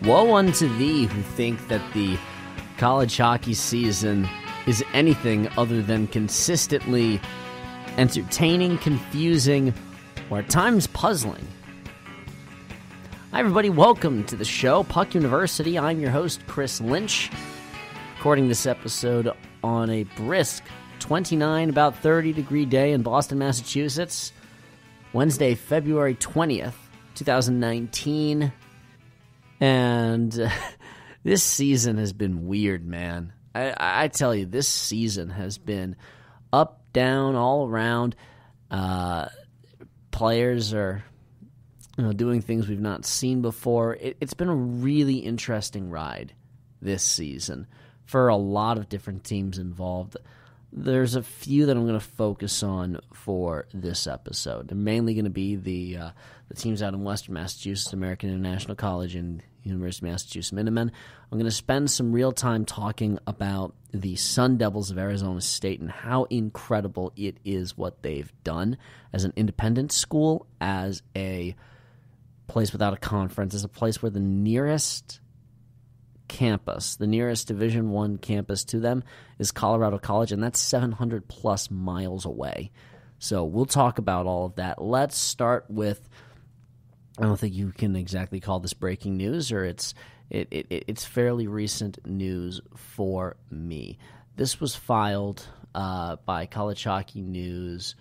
Woe unto thee who think that the college hockey season is anything other than consistently entertaining, confusing, or at times puzzling. Hi everybody, welcome to the show, Puck University. I'm your host, Chris Lynch, recording this episode on a brisk 29, about 30 degree day in Boston, Massachusetts, Wednesday, February 20th, 2019. And this season has been weird, man. I tell you, this season has been up, down, all around. Players are doing things we've not seen before. It's been a really interesting ride this season for a lot of different teams involved. There's a few that I'm going to focus on for this episode. They're mainly going to be the teams out in Western Massachusetts, American International College, and University of Massachusetts Minutemen. I'm going to spend some real time talking about the Sun Devils of Arizona State and how incredible it is what they've done as an independent school, as a place without a conference, as a place where the nearest campus, the nearest Division I campus to them is Colorado College, and that's 700 plus miles away. So we'll talk about all of that. Let's start with, I don't think you can exactly call this breaking news, or it's fairly recent news for me. This was filed by College Hockey News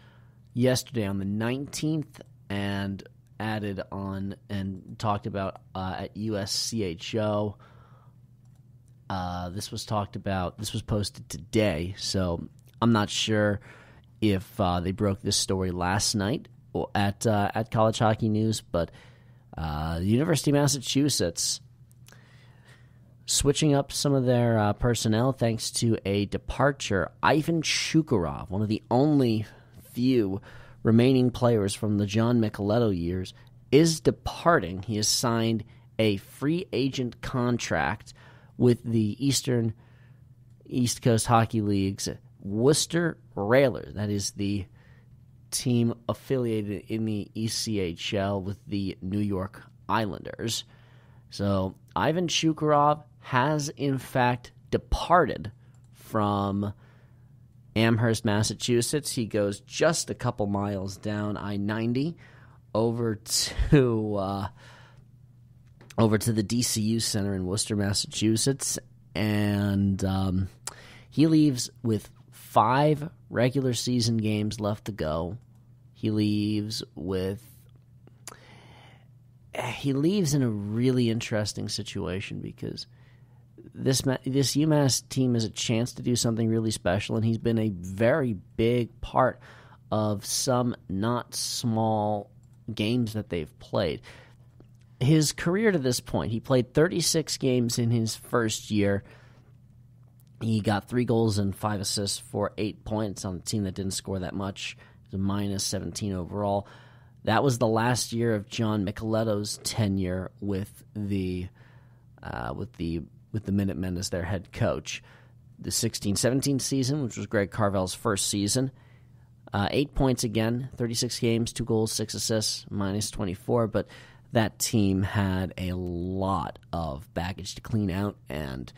yesterday on the 19th and added on and talked about at USCHO. This was posted today, so I'm not sure if they broke this story last night at College Hockey News, but the University of Massachusetts switching up some of their personnel thanks to a departure. Ivan Shukurov, one of the only few remaining players from the John Micheletto years, is departing. He has signed a free agent contract with the East Coast Hockey League's Worcester Railers. That is the team affiliated in the ECHL with the New York Islanders. So Ivan Shukurov has in fact departed from Amherst, Massachusetts. He goes just a couple miles down I-90 over to the DCU Center in Worcester, Massachusetts, and he leaves with 5 regular season games left to go. He leaves in a really interesting situation because this UMass team has a chance to do something really special, and he's been a very big part of some not small games that they've played. His career to this point, he played 36 games in his first year. He got 3 goals and 5 assists for 8 points on a team that didn't score that much. It was a minus 17 overall. That was the last year of John Micheletto's tenure with the Minutemen as their head coach. The 16-17 season, which was Greg Carvel's first season, 8 points again, 36 games, 2 goals, 6 assists, minus 24, but that team had a lot of baggage to clean out, and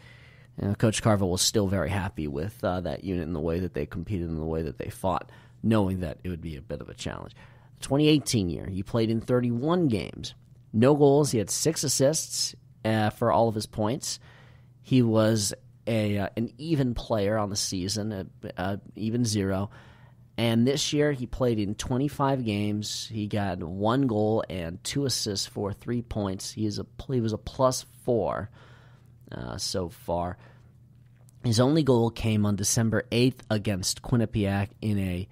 Coach Carvel was still very happy with that unit and the way that they competed and the way that they fought, knowing that it would be a bit of a challenge. The 2018 year, he played in 31 games. No goals. He had 6 assists for all of his points. He was an even player on the season, even 0. And this year, he played in 25 games. He got 1 goal and 2 assists for 3 points. He was a +4 so far. His only goal came on December 8th against Quinnipiac in a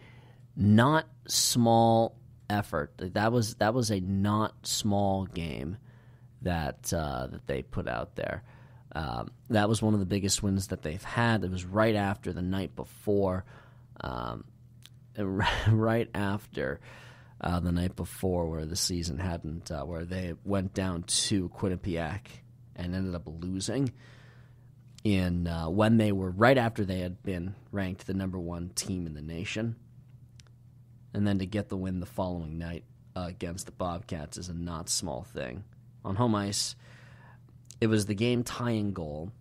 not small effort. That was a not small game that they put out there. That was one of the biggest wins that they've had. It was right after the night before. Right after the night before, where the season hadn't, where they went down to Quinnipiac and ended up losing. When they were right after they had been ranked the number 1 team in the nation, and then to get the win the following night against the Bobcats is a not small thing. On home ice, It was the game-tying goal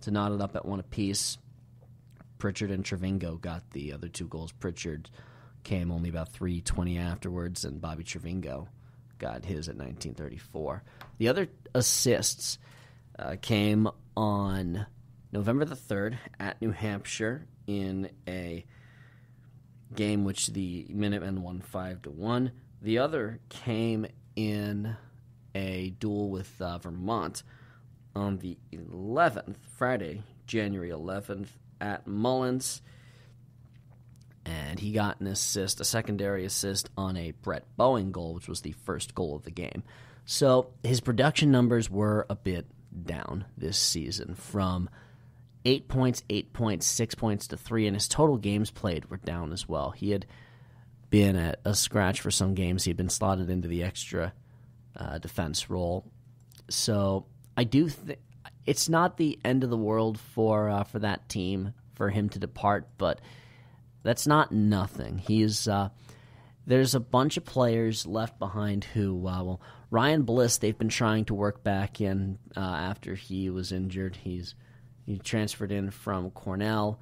to knot it up at 1 apiece. Pritchard and Trevingo got the other 2 goals. Pritchard came only about 3:20 afterwards, and Bobby Trevingo got his at 19:34. The other assists came on November the 3rd at New Hampshire in a game which the Minutemen won 5-1. The other came in a duel with Vermont on the 11th, Friday, January 11th, at Mullins. And he got an assist, a secondary assist, on a Brett Boeing goal, which was the first goal of the game. So his production numbers were a bit down this season, from 8 points, 6 points to 3, and his total games played were down as well. He had been at a scratch for some games. He had been slotted into the extra defense role. So I do think it's not the end of the world for that team for him to depart, but that's not nothing. There's a bunch of players left behind who, Ryan Bliss, they've been trying to work back in after he was injured. He transferred in from Cornell.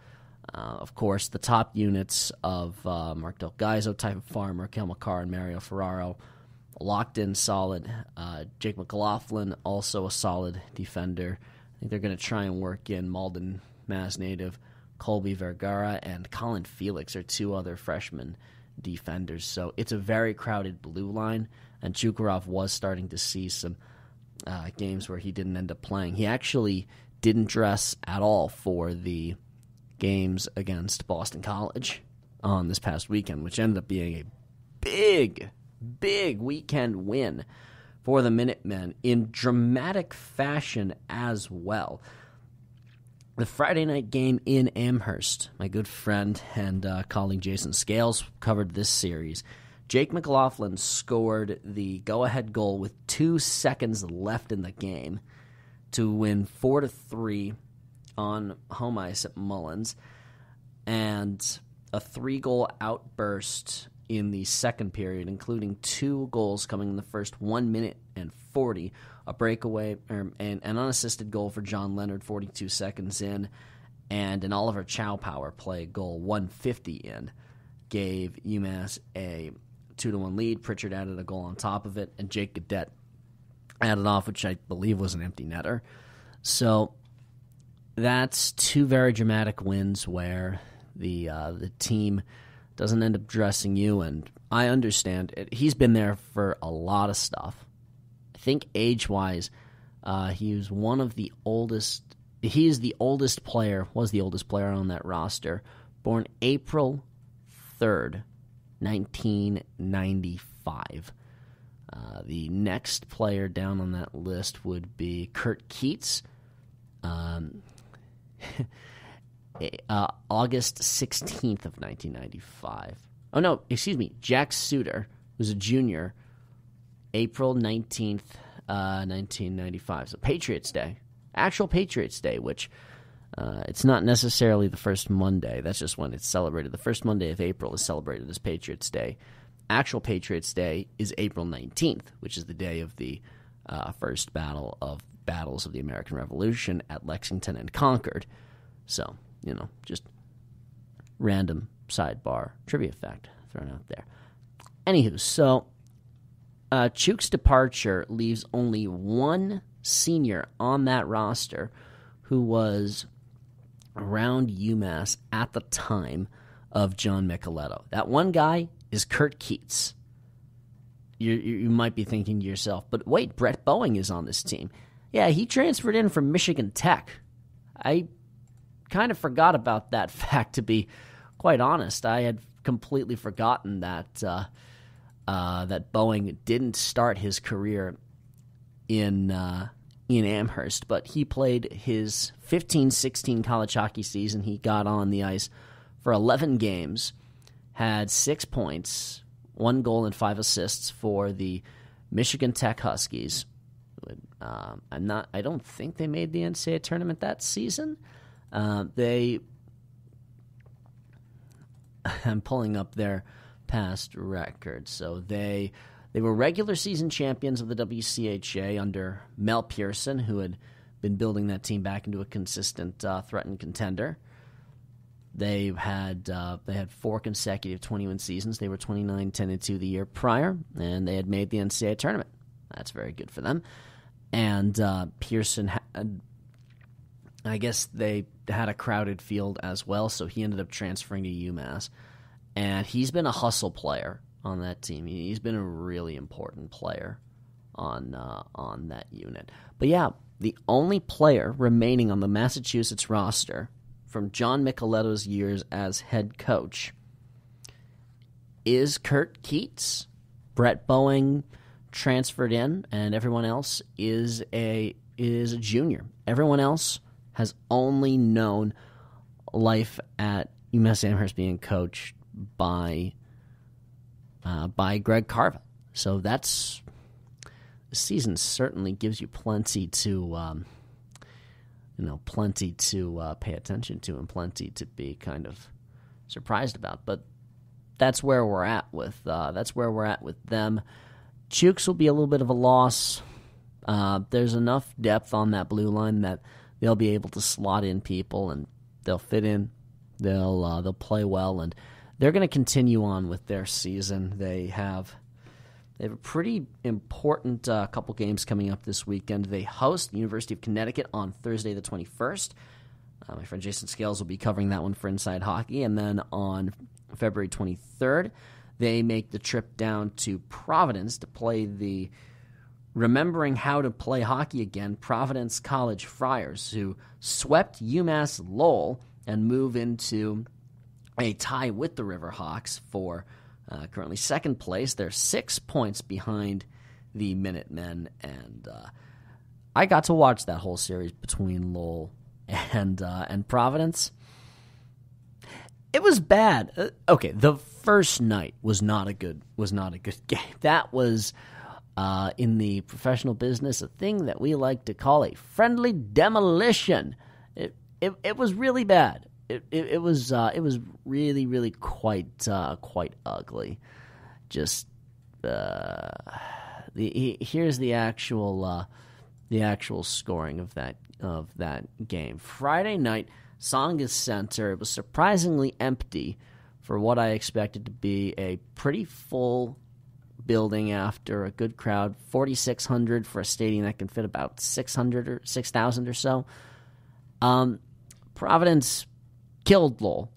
Of course, the top units of Mark Del Gaizo, Typhon Farmer, Cale Makar, and Mario Ferraro locked in solid. Jake McLaughlin, also a solid defender. I think they're going to try and work in Malden, Mass native, Colby Vergara, and Colin Felix are 2 other freshman defenders. So it's a very crowded blue line, and Chukarov was starting to see some games where he didn't end up playing. He actually didn't dress at all for the games against Boston College on this past weekend, which ended up being a big weekend win for the Minutemen in dramatic fashion as well. The Friday night game in Amherst, my good friend and colleague Jason Scales covered this series. Jake McLaughlin scored the go-ahead goal with 2 seconds left in the game to win 4-3 on home ice at Mullins, and a 3-goal outburst in the second period, including 2 goals coming in the first 1 minute and 40, a breakaway and an unassisted goal for John Leonard 42 seconds in, and an Oliver Chow power play goal 150 in, gave UMass a 2-1 lead. Pritchard added a goal on top of it, and Jake Gaudette added off, which I believe was an empty netter. So that's 2 very dramatic wins where the team doesn't end up dressing you, and I understand it. He's been there for a lot of stuff. I think age-wise, he was one of the oldest. He is the oldest player, was the oldest player on that roster, born April 3rd, 1995. The next player down on that list would be Kurt Keats, August 16th of 1995. Oh, no, excuse me. Jack Suter was a junior, April 19th, 1995. So Patriots Day. Actual Patriots Day, which it's not necessarily the first Monday. That's just when it's celebrated. The first Monday of April is celebrated as Patriots Day. Actual Patriots Day is April 19th, which is the day of the first battles of the American Revolution at Lexington and Concord. So, just random sidebar trivia fact thrown out there. Anywho, so Chuk's departure leaves only one senior on that roster who was around UMass at the time of John Micheletto. That one guy is Kurt Keats. You might be thinking to yourself, but wait, Brett Boeing is on this team. Yeah, he transferred in from Michigan Tech. I kind of forgot about that fact, to be quite honest. I had completely forgotten that that Boeing didn't start his career in Amherst, but he played his 15-16 college hockey season. He got on the ice for 11 games, had 6 points, 1 goal and 5 assists for the Michigan Tech Huskies. I don't think they made the NCAA tournament that season. I'm pulling up their past record. So they They were regular season champions of the WCHA under Mel Pearson, who had been building that team back into a consistent threat and contender. They had 4 consecutive 20-win seasons. They were 29-10-2 the year prior, and they had made the NCAA tournament. That's very good for them. And Pearson had, I guess they had a crowded field as well, so he ended up transferring to UMass. And he's been a hustle player on that team. He's been a really important player on that unit. But yeah, the only player remaining on the Massachusetts roster from John Micheletto's years as head coach is Kurt Keats. Brett Boeing transferred in, and everyone else is a junior. Everyone else has only known life at UMass Amherst being coached by Greg Carvin. So the season certainly gives you plenty to pay attention to and plenty to be kind of surprised about. But that's where we're at with them. Chooks will be a little bit of a loss. There's enough depth on that blue line that they'll be able to slot in people and they'll fit in. They'll play well, and they're going to continue on with their season. They have a pretty important couple games coming up this weekend. They host the University of Connecticut on Thursday the 21st. My friend Jason Scales will be covering that one for Inside Hockey. And then on February 23rd, they make the trip down to Providence to play the Remembering How to Play Hockey Again Providence College Friars, who swept UMass Lowell and move into a tie with the Riverhawks for currently second place. They're 6 points behind the Minutemen, and I got to watch that whole series between Lowell and Providence. It was bad. Okay, the first night was not a good game. That was in the professional business a thing that we like to call a friendly demolition. It was really bad. It was really quite ugly. Just here's the actual scoring of that game. Friday night, Tsongas Center. It was surprisingly empty for what I expected to be a pretty full building after a good crowd. 4,600 for a stadium that can fit about 600 or 6,000 or so. Providence killed Lowell.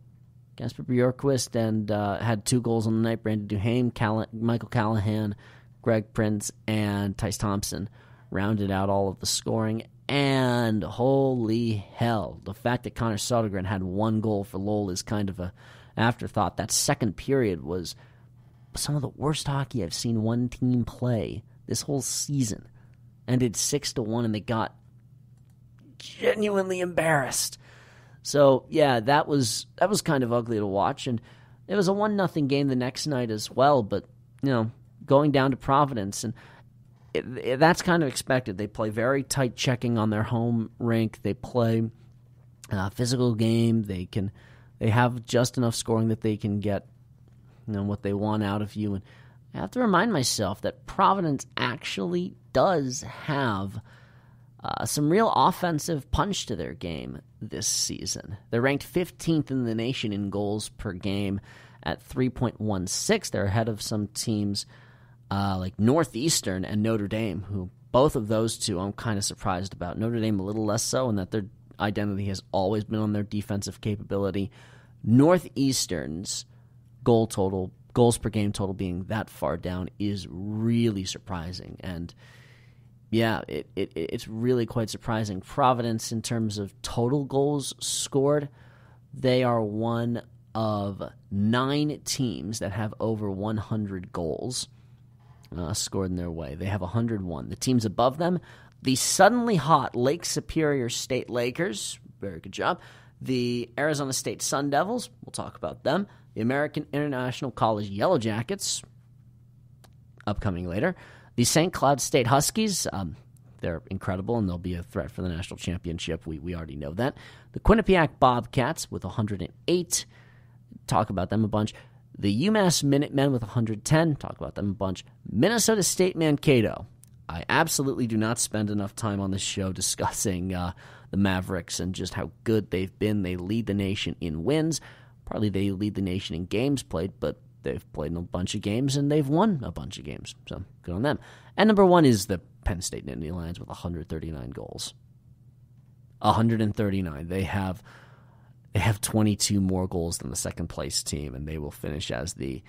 Gasper Bjorkquist and had 2 goals on the night. Brandon Duhame, Michael Callahan, Greg Prince, and Tice Thompson rounded out all of the scoring. And holy hell, the fact that Connor Sodergren had 1 goal for Lowell is kind of a afterthought. That second period was some of the worst hockey I've seen one team play this whole season. Ended 6-1, and they got genuinely embarrassed. So yeah, that was kind of ugly to watch, and it was a 1-0 game the next night as well. But going down to Providence, and that's kind of expected. They play very tight checking on their home rink. They play a physical game. They have just enough scoring that they can get what they want out of you. And I have to remind myself that Providence actually does have some real offensive punch to their game this season. They're ranked 15th in the nation in goals per game at 3.16. They're ahead of some teams like Northeastern and Notre Dame, who both of those two I'm kind of surprised about. Notre Dame a little less so, in that their identity has always been on their defensive capability. Northeastern's goals per game total being that far down is really surprising. And yeah, it's really quite surprising. Providence, in terms of total goals scored, they are one of 9 teams that have over 100 goals scored in their way. They have 101. The teams above them, the suddenly hot Lake Superior State Lakers, very good job. The Arizona State Sun Devils, we'll talk about them. The American International College Yellow Jackets, upcoming later. The St. Cloud State Huskies, they're incredible, and they'll be a threat for the national championship. We already know that. The Quinnipiac Bobcats with 108. Talk about them a bunch. The UMass Minutemen with 110, talk about them a bunch. Minnesota State Mankato. I absolutely do not spend enough time on this show discussing the Mavericks and just how good they've been. They lead the nation in wins. Partly they lead the nation in games played, but they've played in a bunch of games and they've won a bunch of games. So good on them. And number one is the Penn State Nittany Lions with 139 goals. 139. They have 22 more goals than the second place team, and they will finish as the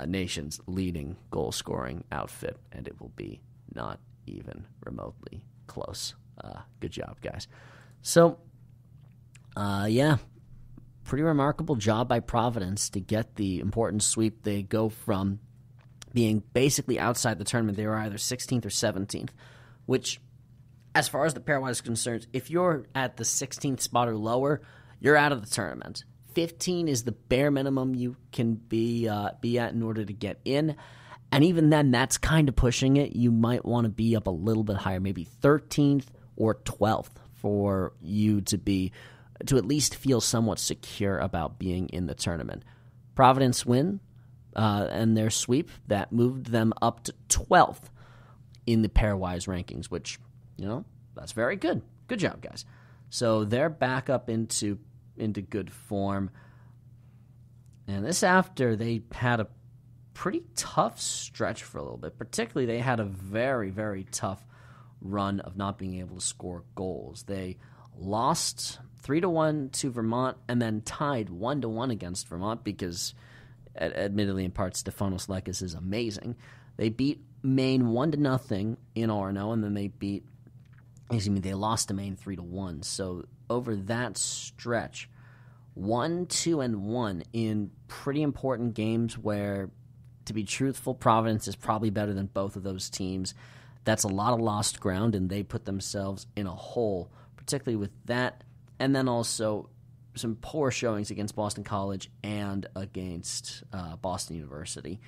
nation's leading goal scoring outfit, and it will be not even remotely close. Good job, guys. So, pretty remarkable job by Providence to get the important sweep. They go from being basically outside the tournament. They were either 16th or 17th, which, as far as the pairwise is concerned, if you're at the 16th spot or lower, you're out of the tournament. 15 is the bare minimum you can be at in order to get in. And even then, that's kind of pushing it. You might want to be up a little bit higher, maybe 13th or 12th for you to at least feel somewhat secure about being in the tournament. Providence win and their sweep, that moved them up to 12th in the pairwise rankings, which, that's very good. Good job, guys. So they're back up into good form. And this after they had a pretty tough stretch for a little bit. Particularly, they had a very, very tough run of not being able to score goals. They lost 3-1 to Vermont and then tied 1-1 against Vermont because, admittedly, in part, Stefanos Lekis is amazing. They beat Maine 1-0 in Orono, and then they lost to Maine 3-1. So over that stretch, 1-2-1 in pretty important games where, to be truthful, Providence is probably better than both of those teams. That's a lot of lost ground, and they put themselves in a hole, particularly with that, and then also some poor showings against Boston College and against Boston University.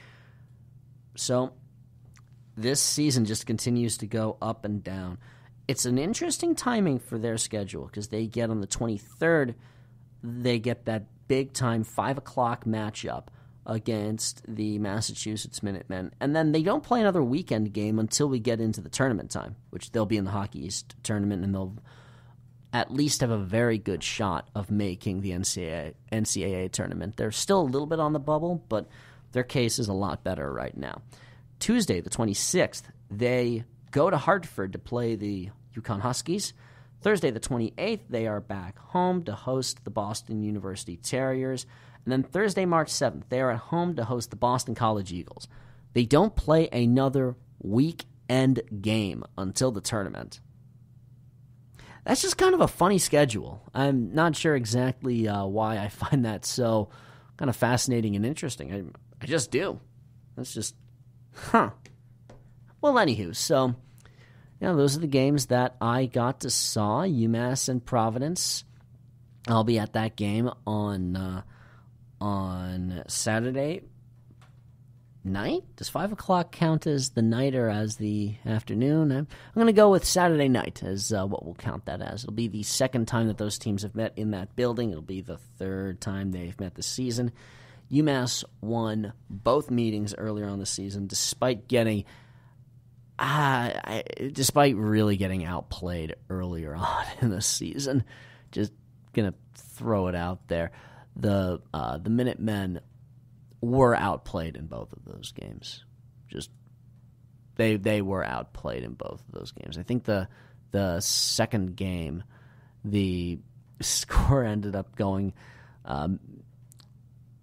So this season just continues to go up and down. It's an interesting timing for their schedule because they get on the 23rd, they get that big-time 5 o'clock matchup against the Massachusetts Minutemen. And then they don't play another weekend game until we get into the tournament time, which they'll be in the Hockey East tournament, and they'll at least have a very good shot of making the NCAA tournament. They're still a little bit on the bubble, but their case is a lot better right now. Tuesday, the 26th, they go to Hartford to play the UConn Huskies. Thursday, the 28th, they are back home to host the Boston University Terriers. And then Thursday, March 7th, they are at home to host the Boston College Eagles. They don't play another weekend game until the tournament. That's just kind of a funny schedule. I'm not sure exactly why I find that so kind of fascinating and interesting. I just do. That's just, Well, anywho, so those are the games that I got to saw, UMass and Providence. I'll be at that game on Saturday night. Does 5 o'clock count as the night or as the afternoon? I'm going to go with Saturday night as what we'll count that as. It'll be the second time that those teams have met in that building. It'll be the third time they've met this season. UMass won both meetings earlier on the season, despite really getting outplayed earlier on in the season. Just gonna throw it out there. The Minutemen were outplayed in both of those games. Just they were outplayed in both of those games. I think the second game, the score ended up going.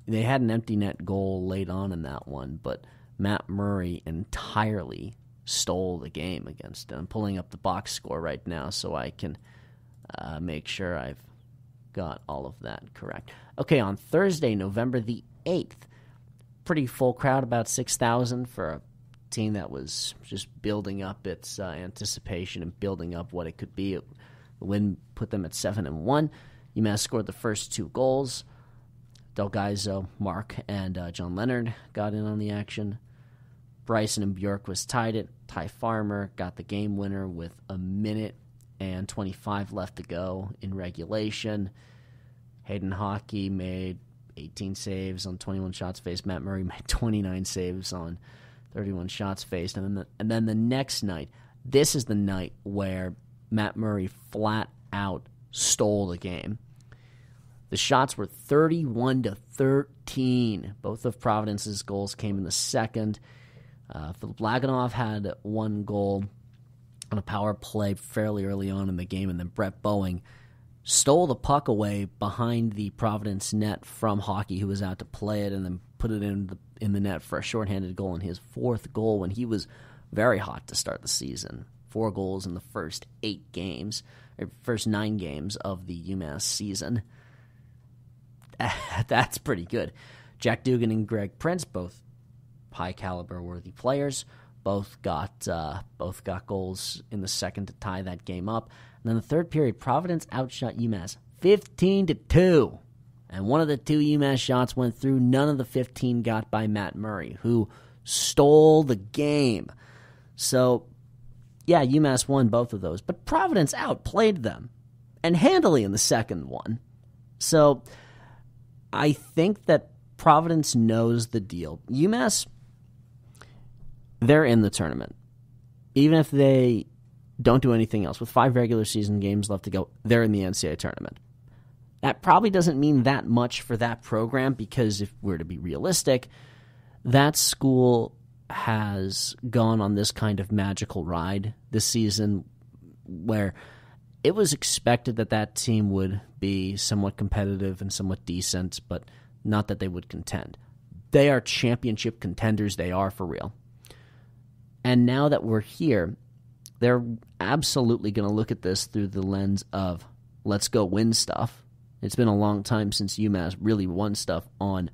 They had an empty net goal late on in that one, but Matt Murray entirely stole the game against them. I'm pulling up the box score right now so I can make sure I've got all of that correct. Okay, on Thursday, November the 8th, pretty full crowd, about 6,000 for a team that was just building up its anticipation and building up what it could be. The win put them at 7-1. UMass scored the first 2 goals. Delgaizo, Mark, and John Leonard got in on the action. Bryson and Bjork was tied it. Ty Farmer got the game winner with 1:25 left to go in regulation. Hayden Hockey made 18 saves on 21 shots faced. Matt Murray made 29 saves on 31 shots faced. And then the next night, this is the night where Matt Murray flat out stole the game. The shots were 31-13. Both of Providence's goals came in the second. Philip Lagunov had one goal on a power play fairly early on in the game, and then Brett Boeing stole the puck away behind the Providence net from Hockey, who was out to play it, and then put it in the net for a shorthanded goal in his fourth goal when he was very hot to start the season. 4 goals in the first 9 games of the UMass season. That's pretty good. Jack Dugan and Greg Prince, both high caliber worthy players, both got goals in the second to tie that game up. And then the third period, Providence outshot UMass 15-2. And one of the 2 UMass shots went through. None of the 15 got by Matt Murray, who stole the game. So, yeah, UMass won both of those. But Providence outplayed them, and handily in the second one. So, I think that Providence knows the deal. UMass, they're in the tournament. Even if they don't do anything else, with 5 regular season games left to go, they're in the NCAA tournament. That probably doesn't mean that much for that program because if we're to be realistic, that school has gone on this kind of magical ride this season where it was expected that that team would be somewhat competitive and somewhat decent, but not that they would contend. They are championship contenders. They are for real. And now that we're here, they're absolutely going to look at this through the lens of let's go win stuff. It's been a long time since UMass really won stuff on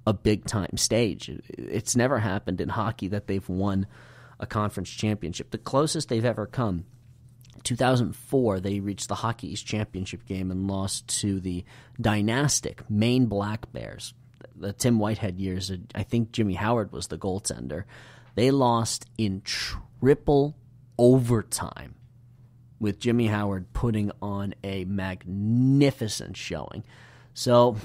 a big-time stage. It's never happened in hockey that they've won a conference championship. The closest they've ever come, 2004, they reached the Hockey East Championship game and lost to the dynastic Maine Black Bears. The Tim Whitehead years, I think Jimmy Howard was the goaltender. They lost in triple overtime, with Jimmy Howard putting on a magnificent showing. So,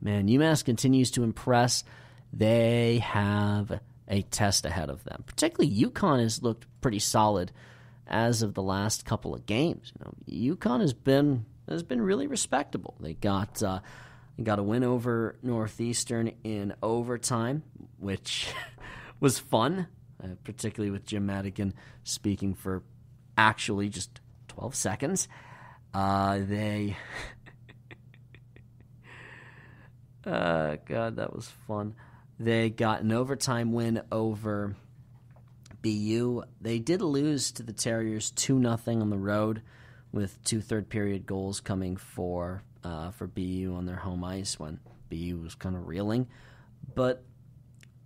man, UMass continues to impress. They have a test ahead of them. Particularly UConn has looked pretty solid as of the last couple of games. UConn has been really respectable. They got a win over Northeastern in overtime, which was fun, particularly with Jim Madigan speaking for actually just 12 seconds. God, that was fun. They got an overtime win over BU. They did lose to the Terriers 2-0 on the road, with 2 third-period goals coming for BU on their home ice when BU was kind of reeling. But,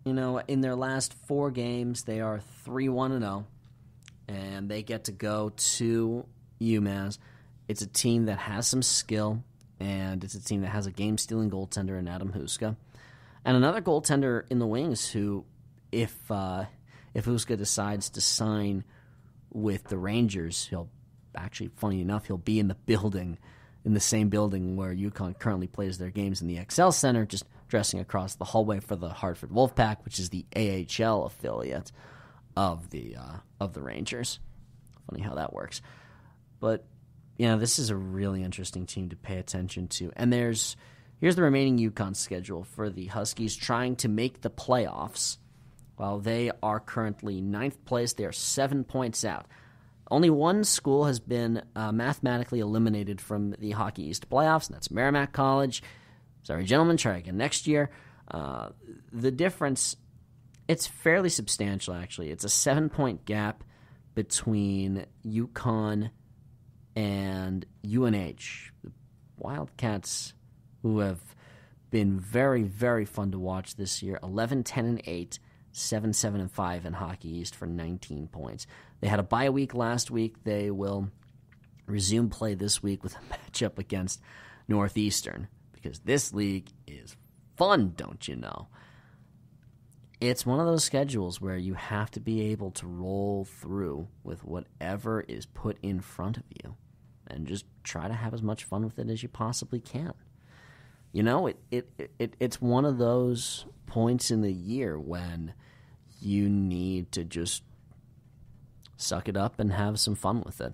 in their last 4 games, they are 3-1-0, and they get to go to UMass. It's a team that has some skill, and it's a team that has a game-stealing goaltender in Adam Huska, and another goaltender in the wings who, if Huska decides to sign with the Rangers, funny enough, he'll be in the same building where UConn currently plays their games in the XL Center, just dressing across the hallway for the Hartford Wolfpack, which is the AHL affiliate of the Rangers. Funny how that works. But, this is a really interesting team to pay attention to. And here's the remaining UConn schedule for the Huskies trying to make the playoffs. While they are currently 9th place, they are 7 points out. Only one school has been mathematically eliminated from the Hockey East playoffs, and that's Merrimack College. Sorry, gentlemen, try again next year. The difference, it's fairly substantial, actually. It's a 7-point gap between UConn and UNH. The Wildcats, who have been very, very fun to watch this year, 11-10-8. 7-7-5 in Hockey East for 19 points. They had a bye week last week. They will resume play this week with a matchup against Northeastern because this league is fun, don't you know? It's one of those schedules where you have to be able to roll through with whatever is put in front of you and just try to have as much fun with it as you possibly can. It's one of those points in the year when you need to just suck it up and have some fun with it.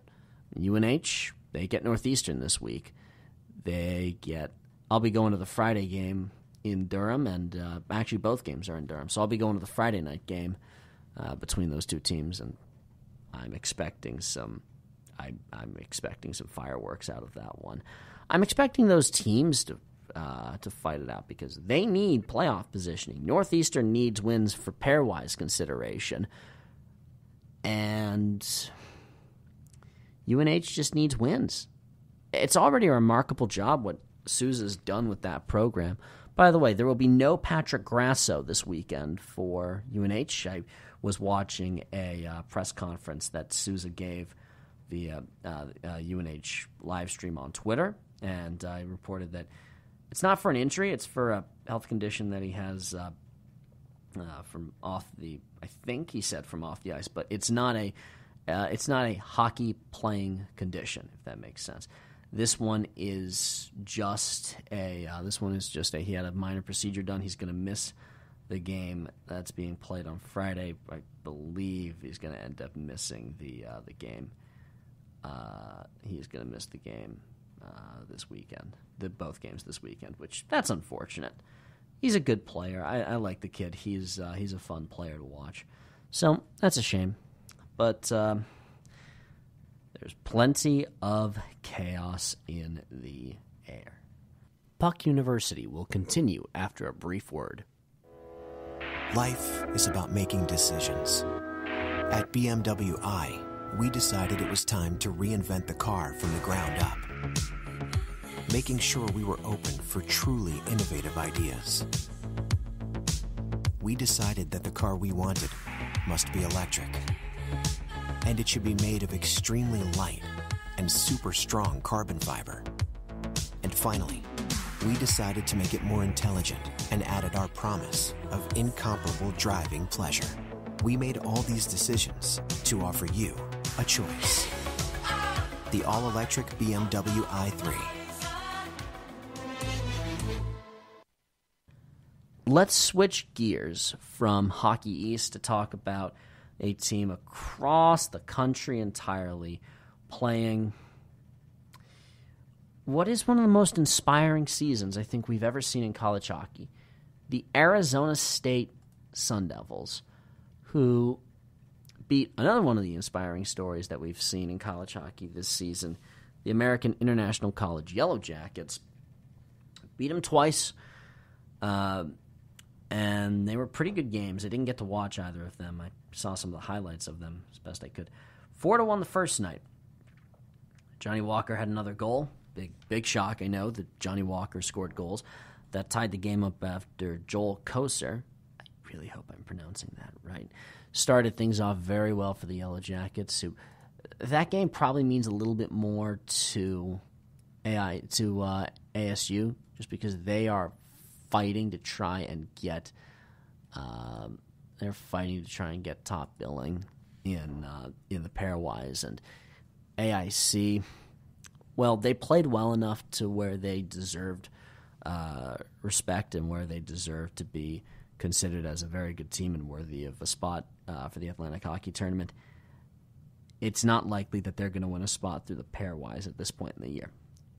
UNH, they get Northeastern this week. I'll be going to the Friday game in Durham, and actually both games are in Durham. So I'll be going to the Friday night game between those two teams, and I'm expecting some fireworks out of that one. I'm expecting those teams to fight it out because they need playoff positioning. Northeastern needs wins for pairwise consideration, and UNH just needs wins. It's already a remarkable job what Sousa's done with that program. By the way, there will be no Patrick Grasso this weekend for UNH. I was watching a press conference that Sousa gave via UNH live stream on Twitter, and I reported that it's not for an injury; it's for a health condition that he has from off the. I think he said from off the ice, but it's not a hockey playing condition, if that makes sense. This one is just he had a minor procedure done. He's going to miss the game that's being played on Friday. I believe he's going to end up missing the game. He's going to miss the game this weekend, both games this weekend, which that's unfortunate. He's a good player. I like the kid. He's a fun player to watch. So that's a shame, but. There's plenty of chaos in the air. Puck University will continue after a brief word. Life is about making decisions. At BMW I, we decided it was time to reinvent the car from the ground up, making sure we were open for truly innovative ideas. We decided that the car we wanted must be electric, and it should be made of extremely light and super strong carbon fiber. And finally, we decided to make it more intelligent and added our promise of incomparable driving pleasure. We made all these decisions to offer you a choice. The all-electric BMW i3. Let's switch gears from Hockey East to talk about a team across the country entirely playing what is one of the most inspiring seasons I think we've ever seen in college hockey. The Arizona State Sun Devils, who beat another one of the inspiring stories that we've seen in college hockey this season, the American International College Yellow Jackets. Beat them twice, and they were pretty good games. I didn't get to watch either of them. I saw some of the highlights of them as best I could. 4-1 the first night. Johnny Walker had another goal. Big shock, I know, that Johnny Walker scored goals. That tied the game up after Joel Koser, I really hope I'm pronouncing that right, started things off very well for the Yellow Jackets. Who, that game probably means a little bit more to ASU, just because they are fighting to try and get top billing in the pairwise, and AIC. Well, they played well enough to where they deserved respect and where they deserved to be considered as a very good team and worthy of a spot for the Atlantic Hockey Tournament. It's not likely that they're going to win a spot through the pairwise at this point in the year.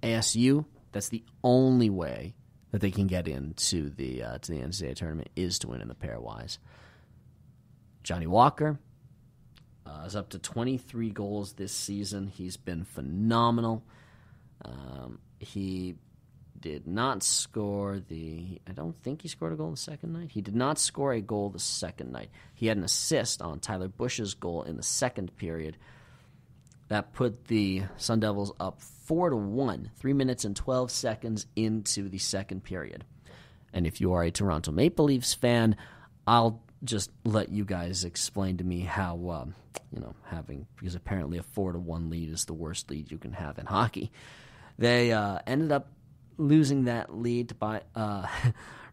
ASU, that's the only way that they can get into the NCAA tournament is to win in the pairwise. Johnny Walker is up to 23 goals this season. He's been phenomenal. He did not score I don't think he scored a goal the second night. He did not score a goal the second night. He had an assist on Tyler Bush's goal in the second period. That put the Sun Devils up 4-1, 3 minutes and 12 seconds into the second period. And if you are a Toronto Maple Leafs fan, I'll just let you guys explain to me how, because apparently a 4-1 lead is the worst lead you can have in hockey. They ended up losing that lead by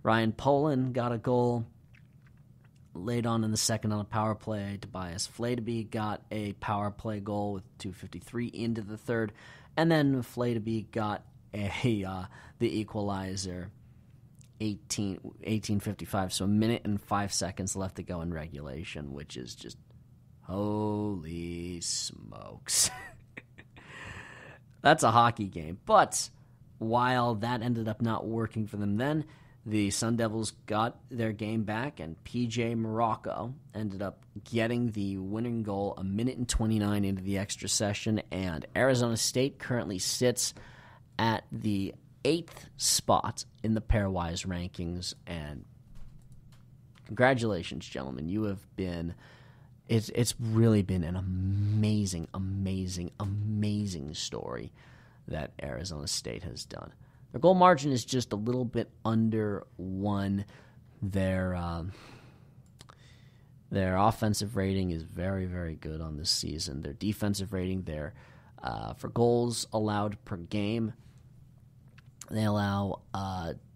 Ryan Poland got a goal late on in the second on a power play. Tobias Fladeby got a power play goal with 2:53 into the third. And then Fladeby got the equalizer, 18:55. So a minute and 5 seconds left to go in regulation, which is just holy smokes. That's a hockey game. But while that ended up not working for them then, the Sun Devils got their game back, and P.J. Morocco ended up getting the winning goal a minute and 29 into the extra session, and Arizona State currently sits at the 8th spot in the pairwise rankings. And congratulations, gentlemen. You have been... It's really been an amazing, amazing, amazing story that Arizona State has done. Their goal margin is just a little bit under 1. Their offensive rating is very, very good on this season. Their defensive rating, for goals allowed per game, they allow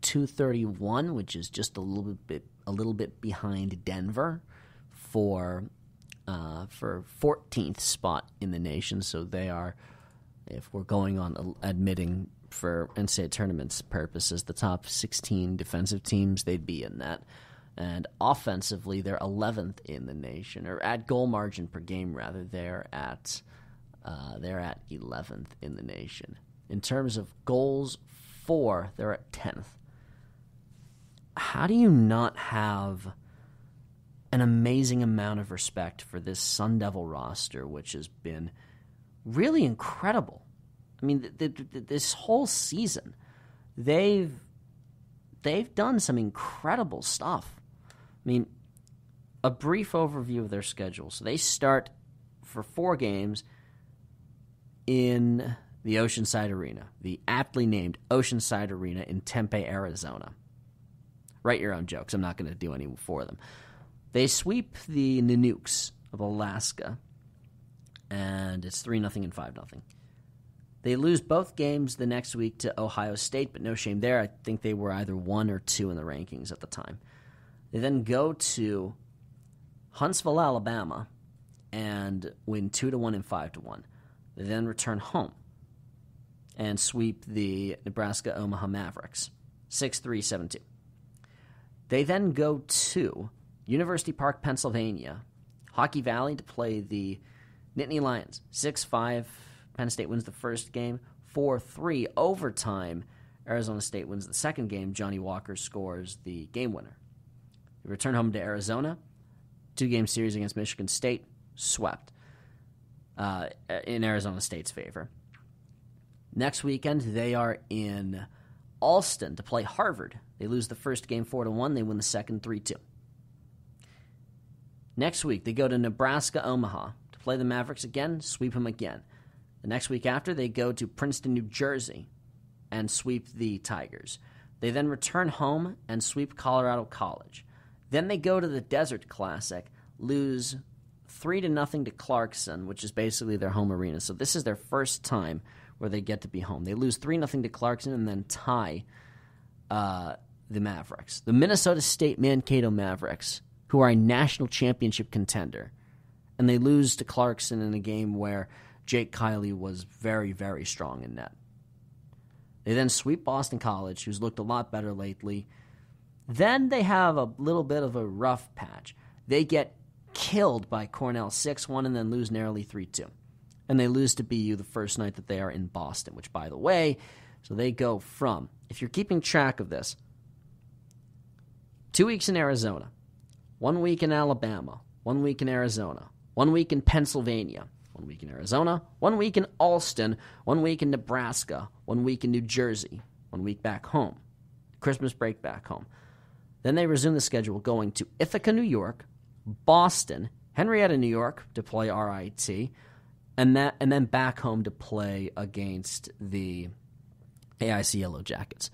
231, which is just a little bit behind Denver for 14th spot in the nation. So they are, if we're going on admitting for NCAA tournaments purposes, the top 16 defensive teams, they'd be in that. And offensively, they're 11th in the nation, or at goal margin per game, rather. They're at 11th in the nation. In terms of goals for, they're at 10th. How do you not have an amazing amount of respect for this Sun Devil roster, which has been really incredible? I mean, this whole season, they've done some incredible stuff. I mean, a brief overview of their schedule. So they start for 4 games in the Oceanside Arena, the aptly named Oceanside Arena in Tempe, Arizona. Write your own jokes. I'm not going to do any for them. They sweep the Nanooks of Alaska, and it's 3-0 and 5-0. They lose both games the next week to Ohio State, but no shame there. I think they were either 1 or 2 in the rankings at the time. They then go to Huntsville, Alabama, and win 2-1 and 5-1. They then return home and sweep the Nebraska Omaha Mavericks, 6-3, 7-2. They then go to University Park, Pennsylvania, Hockey Valley, to play the Nittany Lions, 6-5. Penn State wins the first game, 4-3. Overtime, Arizona State wins the second game. Johnny Walker scores the game winner. They return home to Arizona, 2-game series against Michigan State, swept in Arizona State's favor. Next weekend, they are in Alston to play Harvard. They lose the first game 4-1. They win the second 3-2. Next week, they go to Nebraska, Omaha to play the Mavericks again, sweep them again. The next week after, they go to Princeton, New Jersey, and sweep the Tigers. They then return home and sweep Colorado College. Then they go to the Desert Classic, lose 3-0 to Clarkson, which is basically their home arena. So this is their first time where they get to be home. They lose 3-0 to Clarkson and then tie the Mavericks. The Minnesota State Mankato Mavericks, who are a national championship contender, and they lose to Clarkson in a game where Jake Kiley was very, very strong in net. They then sweep Boston College, who's looked a lot better lately. Then they have a little bit of a rough patch. They get killed by Cornell 6-1 and then lose narrowly 3-2. And they lose to BU the first night that they are in Boston, which, by the way, so they go from, if you're keeping track of this, 2 weeks in Arizona, 1 week in Alabama, 1 week in Arizona, 1 week in Pennsylvania, 1 week in Arizona, 1 week in Alston, 1 week in Nebraska, 1 week in New Jersey, 1 week back home, Christmas break back home. Then they resume the schedule going to Ithaca, New York, Boston, Henrietta, New York to play RIT, and then back home to play against the AIC Yellow Jackets.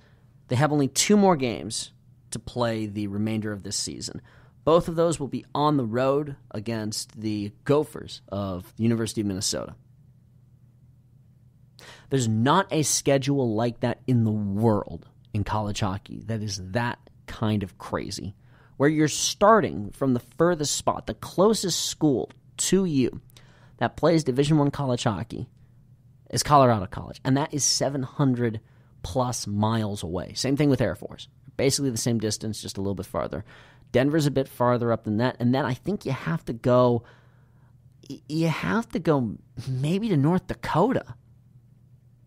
They have only 2 more games to play the remainder of this season. Both of those will be on the road against the Gophers of the University of Minnesota. There's not a schedule like that in the world in college hockey that is that kind of crazy, where you're starting from the furthest spot, the closest school to you that plays Division I college hockey is Colorado College, and that is 700 plus miles away. Same thing with Air Force. Basically the same distance, just a little bit farther. Denver's a bit farther up than that. And then I think you have to go maybe to North Dakota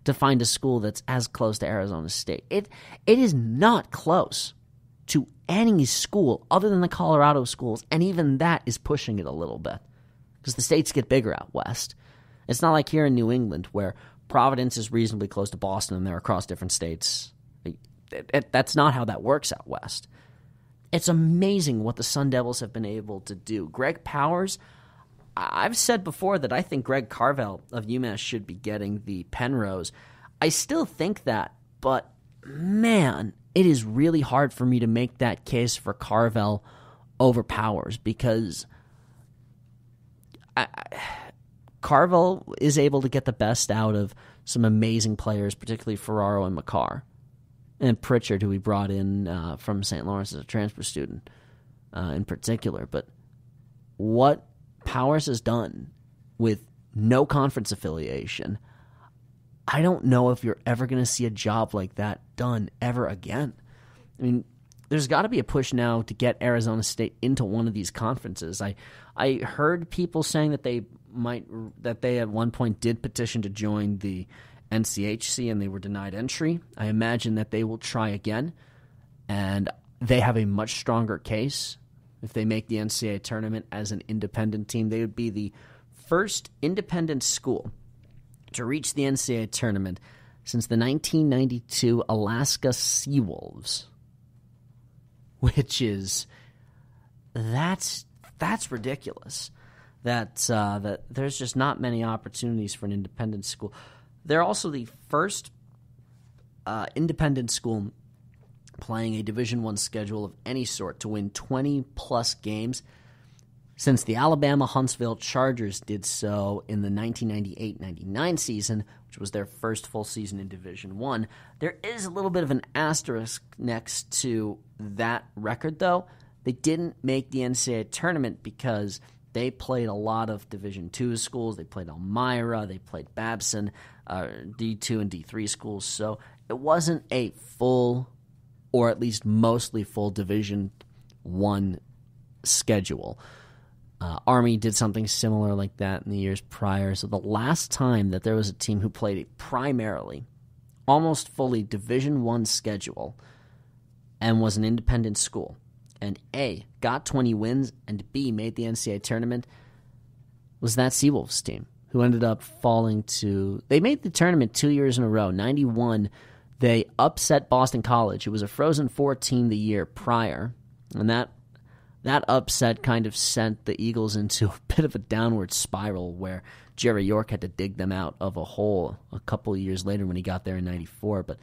to find a school that's as close to Arizona State. It is not close to any school other than the Colorado schools, and even that is pushing it a little bit because the states get bigger out west. It's not like here in New England where Providence is reasonably close to Boston and they're across different states. That's not how that works out west. It's amazing what the Sun Devils have been able to do. Greg Powers, I've said before that I think Greg Carvel of UMass should be getting the Penrose. I still think that, but man, it is really hard for me to make that case for Carvel over Powers because Carvel is able to get the best out of some amazing players, particularly Ferraro and Makar. And Pritchard, who we brought in from St. Lawrence as a transfer student in particular. But what Powers has done with no conference affiliation, I don't know if you're ever going to see a job like that done ever again. I mean, there's got to be a push now to get Arizona State into one of these conferences. I heard people saying that they at one point did petition to join the NCHC and they were denied entry. I imagine that they will try again, and they have a much stronger case. If they make the NCAA tournament as an independent team, they would be the first independent school to reach the NCAA tournament since the 1992 Alaska Seawolves, which is that's ridiculous. That there's just not many opportunities for an independent school. They're also the first independent school playing a Division I schedule of any sort to win 20-plus games since the Alabama Huntsville Chargers did so in the 1998-99 season, which was their first full season in Division I. There is a little bit of an asterisk next to that record, though. They didn't make the NCAA tournament because they played a lot of Division II schools. They played Elmira. They played Babson, D2 and D3 schools. So it wasn't a full, or at least mostly full, Division I schedule. Army did something similar like that in the years prior. So the last time that there was a team who played a primarily, almost fully Division I schedule and was an independent school, and A, got 20 wins, and B, made the NCAA tournament, was that Seawolves team, who ended up falling to... They made the tournament 2 years in a row. 91, they upset Boston College, who was a Frozen Four team the year prior, and that upset kind of sent the Eagles into a bit of a downward spiral where Jerry York had to dig them out of a hole a couple of years later when he got there in 94. But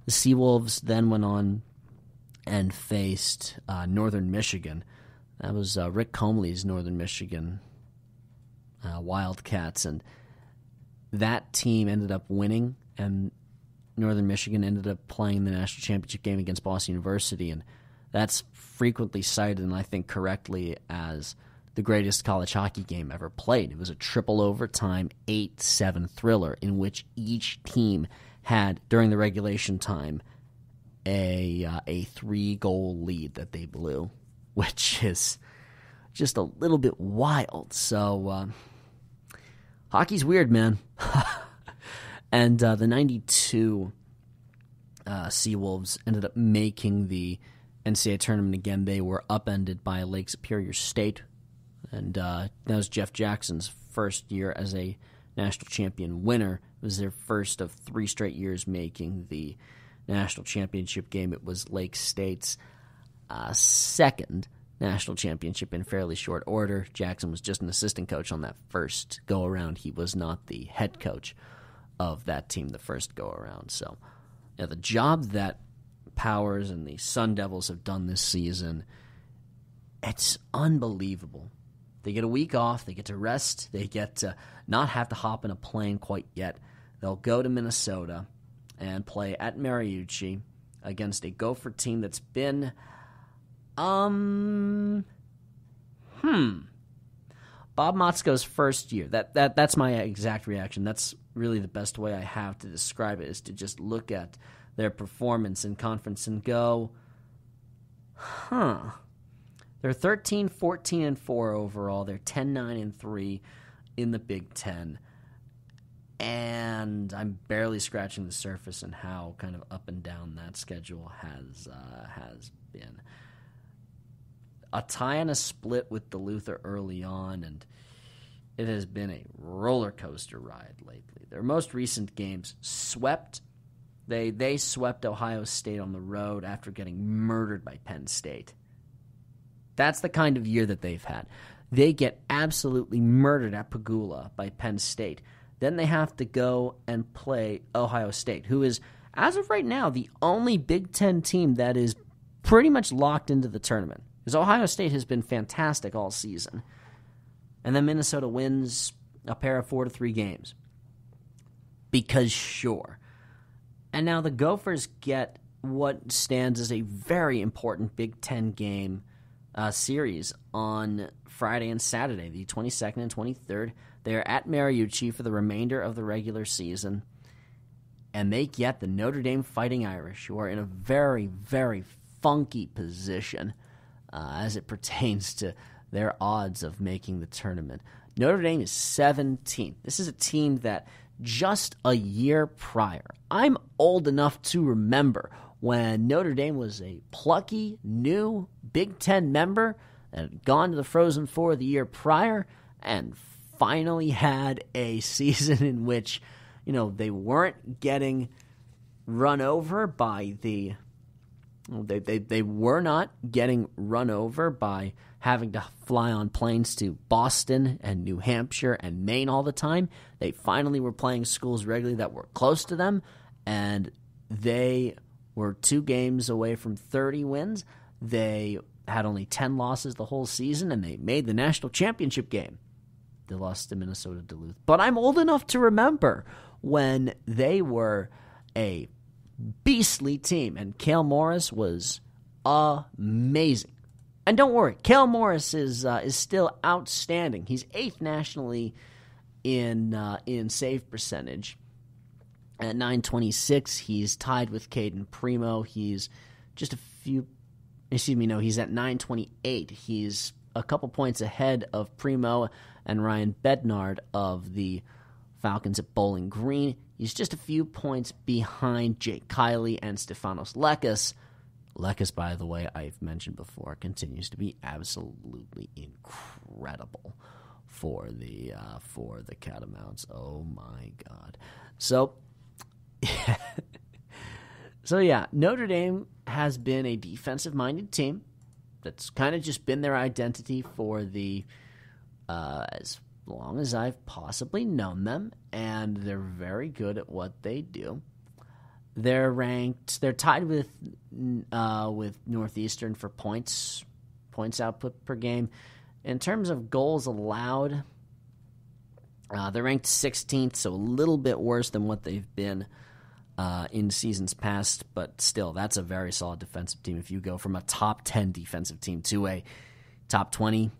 the Seawolves then went on and faced Northern Michigan. That was Rick Comley's Northern Michigan Wildcats, and that team ended up winning, and Northern Michigan ended up playing the national championship game against Boston University, and that's frequently cited, and I think correctly, as the greatest college hockey game ever played. It was a triple overtime 8-7 thriller in which each team had, during the regulation time, a 3-goal lead that they blew, which is just a little bit wild. So hockey's weird, man. And the 92 Seawolves ended up making the NCAA tournament again. They were upended by Lake Superior State, and that was Jeff Jackson's first year as a national champion winner. It was their first of 3 straight years making the national championship game. It was Lake State's second national championship in fairly short order. Jackson was just an assistant coach on that first go-around. He was not the head coach of that team the first go-around. So the job that Powers and the Sun Devils have done this season, it's unbelievable. They get a week off. They get to rest. They get to not have to hop in a plane quite yet. They'll go to Minnesota and play at Mariucci against a Gopher team that's been, Bob Motzko's first year. That's my exact reaction. That's really the best way I have to describe it, is to just look at their performance in conference and go, they're 13, 14, and 4 overall. They're 10, 9, and 3 in the Big Ten. And I'm barely scratching the surface on how kind of up and down that schedule has been. A tie and a split with Duluth early on, and it has been a roller coaster ride lately. Their most recent games swept. They swept Ohio State on the road after getting murdered by Penn State. That's the kind of year that they've had. They get absolutely murdered at Pagula by Penn State. Then they have to go and play Ohio State, who is, as of right now, the only Big Ten team that is pretty much locked into the tournament. Because Ohio State has been fantastic all season. And then Minnesota wins a pair of 4-3 games. Because sure. And now the Gophers get what stands as a very important Big Ten game series on Friday and Saturday, the 22nd and 23rd. They are at Mariucci for the remainder of the regular season. And they get the Notre Dame Fighting Irish, who are in a very, very funky position as it pertains to their odds of making the tournament. Notre Dame is 17th. This is a team that just a year prior, I'm old enough to remember when Notre Dame was a plucky, new Big Ten member and had gone to the Frozen Four the year prior and finally had a season in which, they weren't getting run over by the... They were not getting run over by having to fly on planes to Boston and New Hampshire and Maine all the time. They finally were playing schools regularly that were close to them, and they were 2 games away from 30 wins. They had only 10 losses the whole season, and they made the national championship game. They lost to Minnesota Duluth. But I'm old enough to remember when they were a beastly team, and Cale Morris was amazing. And don't worry, Cale Morris is still outstanding. He's 8th nationally in save percentage at .926. He's tied with Caden Primo. He's just a few. He's at .928. He's a couple points ahead of Primo and Ryan Bednard of the Falcons at Bowling Green. He's just a few points behind Jake Kiley and Stefanos Lekas. Lekas, by the way, I've mentioned before, continues to be absolutely incredible for the Catamounts. Oh my God! So yeah, Notre Dame has been a defensive-minded team. That's kind of just been their identity for the as long as I've possibly known them, and they're very good at what they do. They're ranked. They're tied with Northeastern for points output per game. In terms of goals allowed, they're ranked 16th, so a little bit worse than what they've been in seasons past. But still, that's a very solid defensive team. If you go from a top 10 defensive team to a top 20,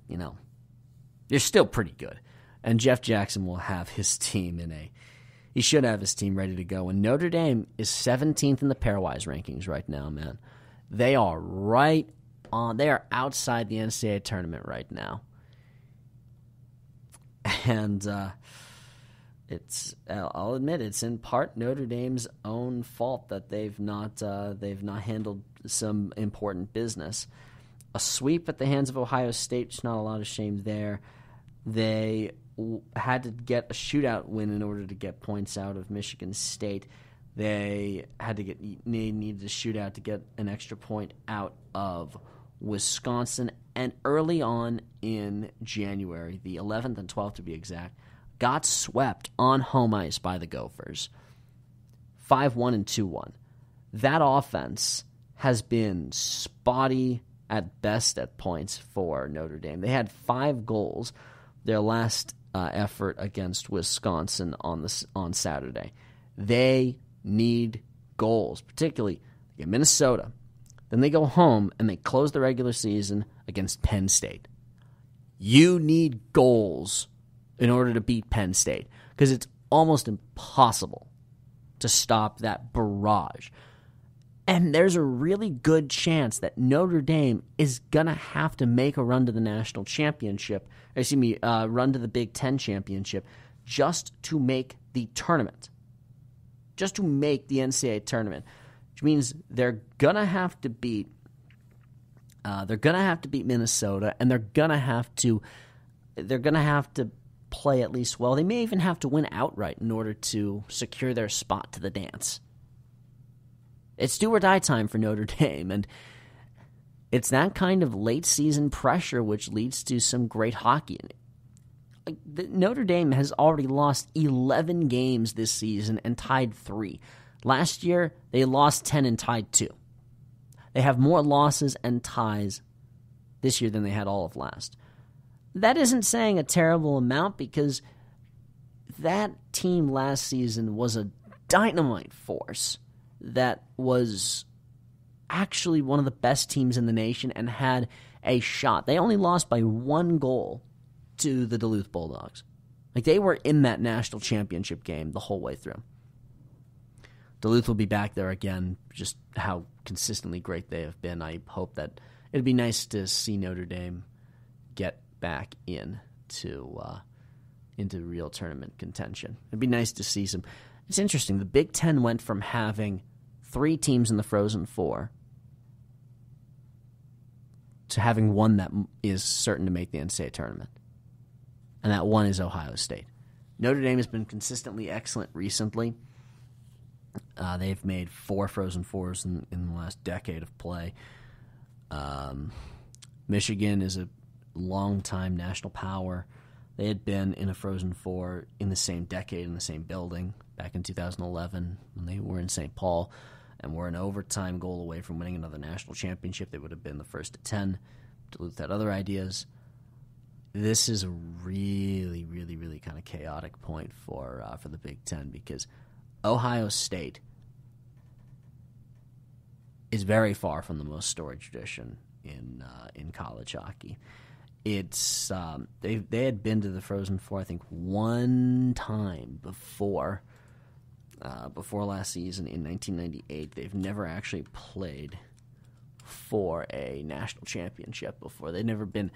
you're still pretty good. And Jeff Jackson will have his team he should have his team ready to go. And Notre Dame is 17th in the pairwise rankings right now, man. They are right on. They are outside the NCAA tournament right now. And I'll admit, it's in part Notre Dame's own fault that they've not handled some important business. A sweep at the hands of Ohio State, just not a lot of shame there. They had to get a shootout win in order to get points out of Michigan State. They needed a shootout to get an extra point out of Wisconsin. And early on in January, the 11th and 12th to be exact, got swept on home ice by the Gophers, 5-1 and 2-1. That offense has been spotty at best at points for Notre Dame. They had 5 goals their last effort against Wisconsin on Saturday. They need goals, particularly against Minnesota. Then they go home and they close the regular season against Penn State. You need goals in order to beat Penn State because it's almost impossible to stop that barrage. And there's a really good chance that Notre Dame is going to have to make a run to the national championship, run to the Big Ten championship, just to make the tournament. Just to make the NCAA tournament. Which means they're going to have to beat Minnesota, and they're going to have to play at least well. They may even have to win outright in order to secure their spot to the dance. It's do or die time for Notre Dame, and it's that kind of late-season pressure which leads to some great hockey. Notre Dame has already lost 11 games this season and tied 3. Last year, they lost 10 and tied 2. They have more losses and ties this year than they had all of last. That isn't saying a terrible amount because that team last season was a dynamite force that was actually one of the best teams in the nation and had a shot. They only lost by 1 goal to the Duluth Bulldogs. They were in that national championship game the whole way through. Duluth will be back there again, just how consistently great they have been. I hope that it'd be nice to see Notre Dame get back into real tournament contention. It'd be nice to see some. It's interesting. The Big Ten went from having 3 teams in the Frozen Four to having one that is certain to make the NCAA tournament. And that one is Ohio State. Notre Dame has been consistently excellent recently. They've made 4 Frozen Fours in the last decade of play. Michigan is a long-time national power. They had been in a Frozen Four in the same decade, in the same building, back in 2011 when they were in St. Paul and were an overtime goal away from winning another national championship. They would have been the first to 10. Duluth had other ideas. This is a really, really, really kind of chaotic point for the Big Ten because Ohio State is very far from the most storied tradition in college hockey. It's they had been to the Frozen Four, I think, one time before last season in 1998. They've never actually played for a national championship before. They've never been.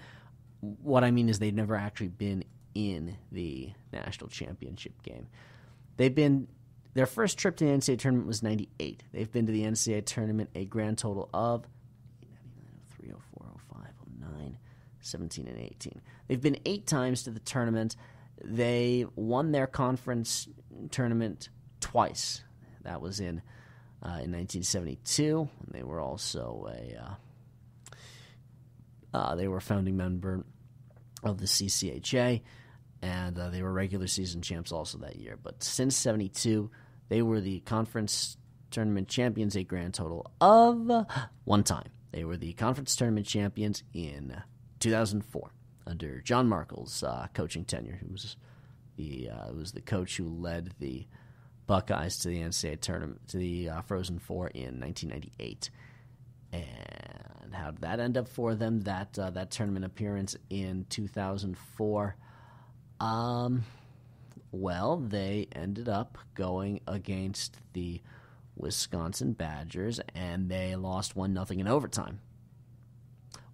What I mean is they've never actually been in the national championship game. Their first trip to the NCAA tournament was 98. They've been to the NCAA tournament a grand total of 3, 04, 05, 09, 17, and 18. They've been 8 times to the tournament. They won their conference tournament twice. That was in 1972. And they were also they were a founding member of the CCHA, and they were regular season champs also that year. But since 72, they were the conference tournament champions a grand total of 1 time. They were the conference tournament champions in 2004 under John Markle's coaching tenure, who was the coach who led the Buckeyes to the NCAA tournament, to the Frozen Four in 1998. And how did that end up for them? That tournament appearance in 2004. Well, they ended up going against the Wisconsin Badgers, and they lost 1-0 in overtime.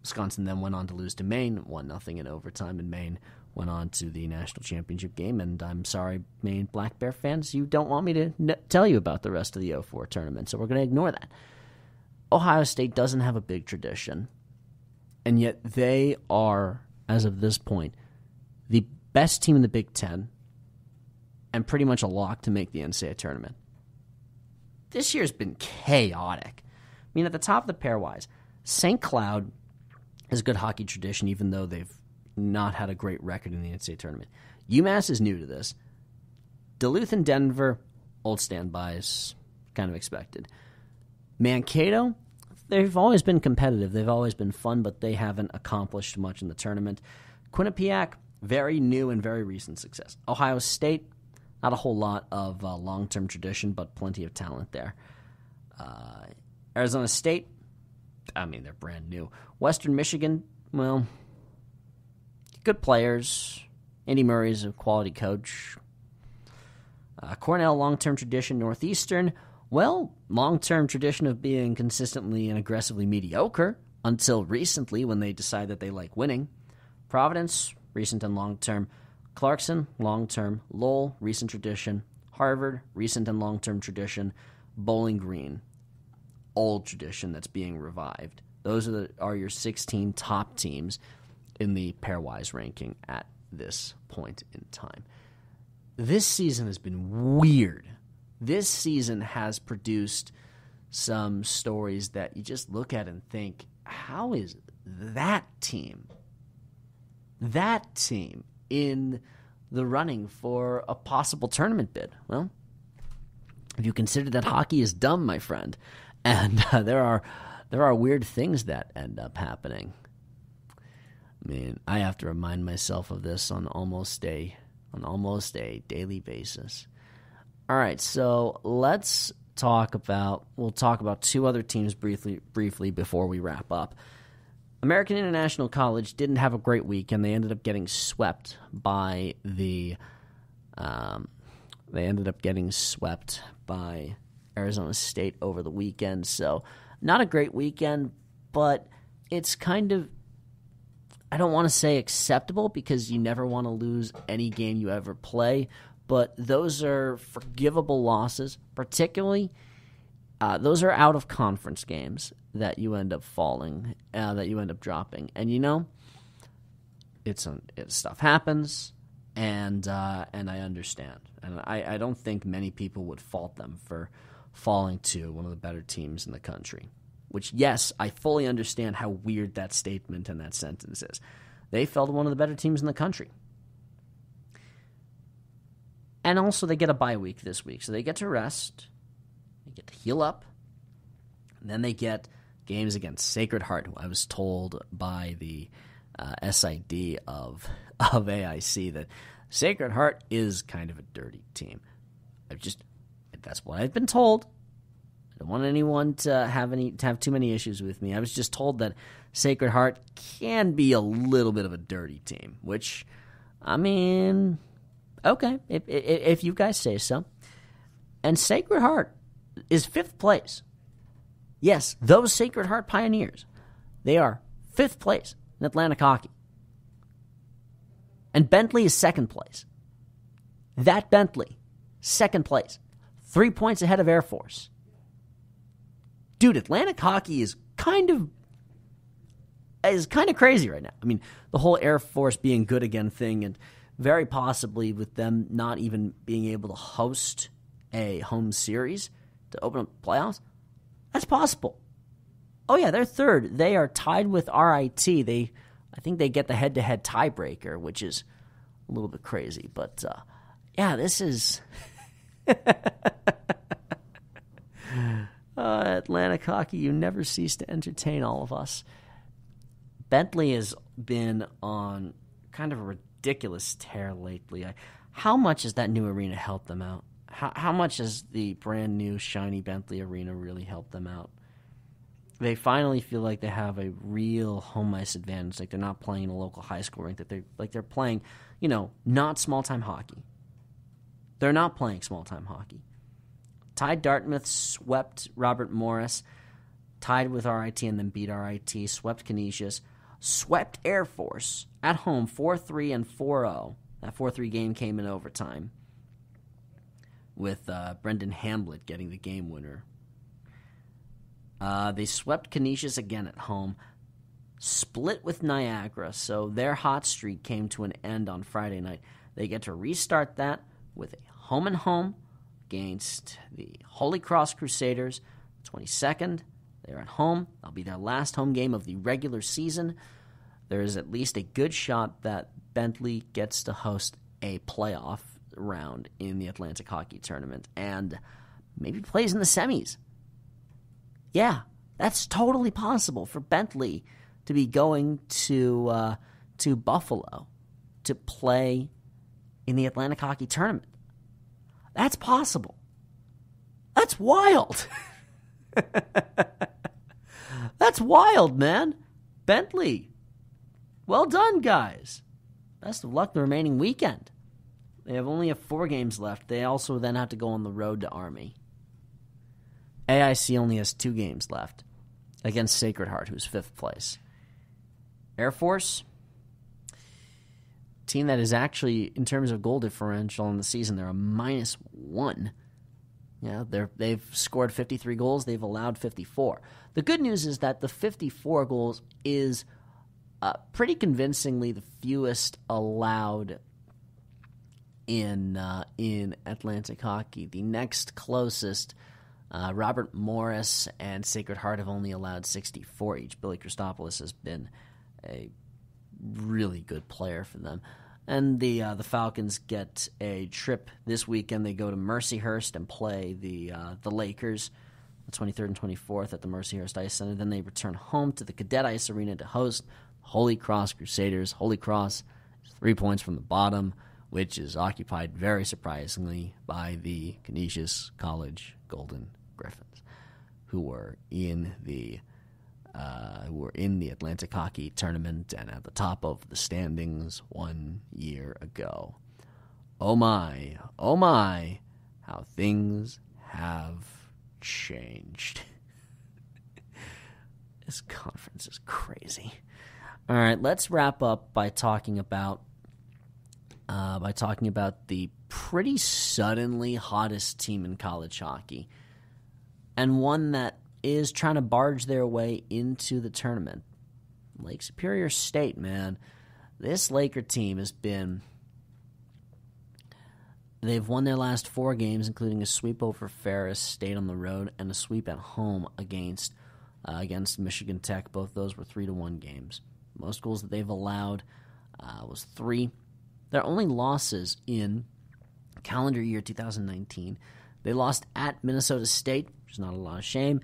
Wisconsin then went on to lose to Maine 1-0 in overtime, and Maine went on to the national championship game. And I'm sorry, Maine Black Bear fans, you don't want me to tell you about the rest of the 04 tournament, so we're going to ignore that. Ohio State doesn't have a big tradition, and yet they are, as of this point, the best team in the Big Ten and pretty much a lock to make the NCAA tournament. This year's been chaotic. I mean, at the top of the pairwise, St. Cloud has a good hockey tradition, even though they've not had a great record in the NCAA tournament. UMass is new to this. Duluth and Denver, old standbys, kind of expected. Mankato, they've always been competitive. They've always been fun, but they haven't accomplished much in the tournament. Quinnipiac, very new and very recent success. Ohio State, not a whole lot of long-term tradition, but plenty of talent there. Arizona State, I mean, they're brand new. Western Michigan, well, good players. Andy Murray's a quality coach. Cornell, long-term tradition. Northeastern, Well, long-term tradition of being consistently and aggressively mediocre until recently when they decide that they like winning. Providence, recent and long-term. Clarkson, long-term. Lowell, recent tradition. Harvard, recent and long-term tradition. Bowling Green, old tradition that's being revived. Those are your 16 top teams in the pairwise ranking at this point in time. This season has been weird. This season has produced some stories that you just look at and think, how is that team in the running for a possible tournament bid? Well, if you consider that hockey is dumb, my friend, and there are weird things that end up happening. I mean, I have to remind myself of this on almost a daily basis. All right, so we'll talk about two other teams briefly before we wrap up. American International College didn't have a great week, and they ended up getting swept by Arizona State over the weekend. So not a great weekend, but it's kind of, I don't want to say acceptable because you never want to lose any game you ever play, but those are forgivable losses. Particularly, those are out-of-conference games that you end up dropping. And stuff happens, and I understand. And I don't think many people would fault them for falling to one of the better teams in the country. Which, yes, I fully understand how weird that statement and that sentence is. They fell to one of the better teams in the country. And also, they get a bye week this week. So they get to rest. They get to heal up. And then they get games against Sacred Heart, who I was told by the SID of AIC that Sacred Heart is kind of a dirty team. That's what I've been told. I don't want anyone to have too many issues with me. I was just told that Sacred Heart can be a little bit of a dirty team, which, I mean, okay, if you guys say so. And Sacred Heart is 5th place. Yes, those Sacred Heart Pioneers, they are 5th place in Atlantic hockey. And Bentley is 2nd place. That Bentley, 2nd place, 3 points ahead of Air Force. Dude, Atlantic hockey is kind of crazy right now. I mean, the whole Air Force being good again thing, and very possibly with them not even being able to host a home series to open up playoffs, that's possible. Oh yeah, they're 3rd. They are tied with RIT. I think they get the head-to-head tiebreaker, which is a little bit crazy. But yeah, this is Atlantic hockey. You never cease to entertain all of us. Bentley has been on kind of a ridiculous tear lately. How much has that new arena helped them out? How much has the brand new shiny Bentley arena really helped them out? They finally feel like they have a real home ice advantage. Like they're not playing in a local high school rink. That they're playing, not small time hockey. They're not playing small time hockey. Tied Dartmouth, swept Robert Morris, tied with RIT and then beat RIT, swept Canisius, swept Air Force at home 4-3 and 4-0. That 4-3 game came in overtime with Brendan Hamblett getting the game winner. They swept Canisius again at home, split with Niagara, so their hot streak came to an end on Friday night. They get to restart that with a home-and-home against the Holy Cross Crusaders, 22nd. They're at home. That'll be their last home game of the regular season. There is at least a good shot that Bentley gets to host a playoff round in the Atlantic Hockey Tournament and maybe plays in the semis. Yeah, that's totally possible for Bentley to be going to Buffalo to play in the Atlantic Hockey Tournament. That's possible. That's wild. That's wild, man. Bentley, well done, guys. Best of luck the remaining weekend. They have only 4 games left. They also then have to go on the road to Army. AIC only has 2 games left against Sacred Heart, who's 5th place. Air Force, team that is actually, in terms of goal differential in the season, they're a -1. Yeah, they've scored 53 goals. They've allowed 54. The good news is that the 54 goals is pretty convincingly the fewest allowed in Atlantic hockey. The next closest, Robert Morris and Sacred Heart, have only allowed 64 each. Billy Christopoulos has been a really good player for them. And the Falcons get a trip this weekend. They go to Mercyhurst and play the Lakers the 23rd and 24th at the Mercyhurst Ice Center. Then they return home to the Cadet Ice Arena to host Holy Cross Crusaders. Holy Cross is 3 points from the bottom, which is occupied very surprisingly by the Canisius College Golden Griffins, who were in the Atlantic Hockey Tournament and at the top of the standings 1 year ago. Oh my, how things have changed. This conference is crazy. All right, let's wrap up by talking about the pretty suddenly hottest team in college hockey, and one that is trying to barge their way into the tournament. Lake Superior State, man. This Laker team they've won their last 4 games, including a sweep over Ferris State on the road and a sweep at home against Michigan Tech. Both those were 3-1 games. Most goals that they've allowed was 3. Their only losses in calendar year 2019, they lost at Minnesota State, which is not a lot of shame,